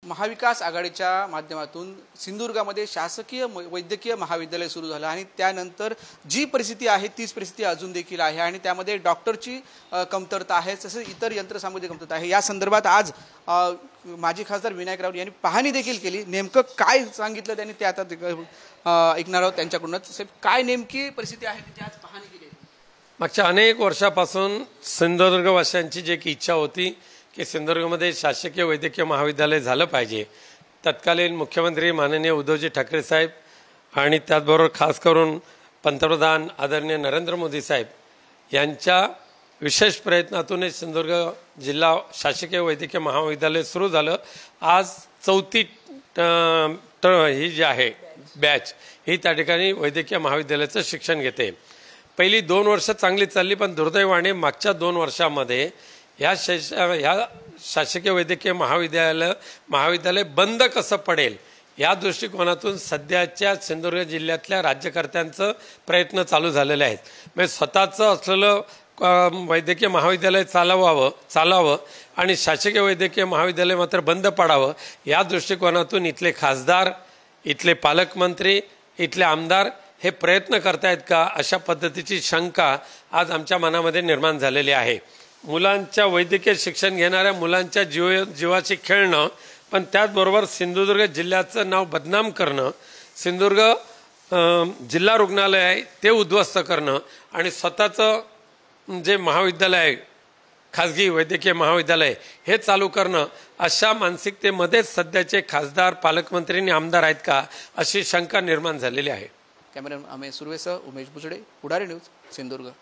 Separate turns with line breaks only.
महाविकास आघाडीच्या माध्यमातून सिंधुदुर्गामध्ये शासकीय वैद्यकीय महाविद्यालय सुरू झालं आणि त्यानंतर जी परिस्थिती आहे तीच परिस्थिती अजून देखील आहे आणि त्यामध्ये डॉक्टरची कमतरता आहे, तसेच इतर यंत्रसामुग्री कमतरता आहे। या संदर्भात आज माजी खासदार विनायक राऊत यांनी पाहणी देखील केली। नेमकं काय सांगितलं त्यांनी ते आता ऐकणार आहोत त्यांच्याकडूनच। काय नेमकी परिस्थिती आहे ती आज पाहणी केली।
मागच्या अनेक वर्षापासून सिंधुदुर्गवासियांची जी इच्छा होती की सिंधुदुर्गमध्ये शासकीय वैद्यकीय महाविद्यालय झालं पाहिजे, तत्कालीन मुख्यमंत्री माननीय उद्धवजी ठाकरे साहेब आणि त्याचबरोबर खास करून पंतप्रधान आदरणीय नरेंद्र मोदी साहेब यांच्या विशेष प्रयत्नातून सिंधुदुर्ग जिल्हा शासकीय वैद्यकीय महाविद्यालय सुरू झालं। आज चौथी ही जी आहे बॅच ही त्या ठिकाणी वैद्यकीय महाविद्यालयाचं शिक्षण घेते। पहिली 2 वर्ष चांगली चालली, पण दुर्दैवाने मागच्या 2 वर्षामध्ये ह्या शासकीय वैद्यकीय महाविद्यालय बंद कसं पडेल या दृष्टिकोनातून सध्याच्या सिंधुदुर्ग जिल्ह्यातल्या राज्यकर्त्यांचं प्रयत्न चालू झालेले आहेत। म्हणजे स्वतःचं असलेलं वैद्यकीय महाविद्यालय चालावं आणि शासकीय वैद्यकीय महाविद्यालय मात्र बंद पडावं या दृष्टिकोनातून इथले खासदार, इथले पालकमंत्री, इथले आमदार हे प्रयत्न करतायत का, अशा पद्धतीची शंका आज आमच्या मनामध्ये निर्माण झालेली आहे। मुलांच्या वैद्यकीय शिक्षण घेणाऱ्या मुलांच्या जीवाशी खेळणं, पण त्याचबरोबर सिंधुदुर्ग जिल्ह्याचं नाव बदनाम करणं, सिंधुदुर्ग जिल्हा रुग्णालय आहे ते उद्ध्वस्त करणं आणि स्वतःचं जे महाविद्यालय आहे खाजगी वैद्यकीय महाविद्यालय हे चालू करणं, अशा मानसिकतेमध्येच सध्याचे खासदार, पालकमंत्री आणि आमदार आहेत का, अशी शंका निर्माण झालेली आहे।
कॅमेरामॅन अमेश सुर्वेसह उमेश बुचडे, पुढारी न्यूज, सिंधुदुर्ग।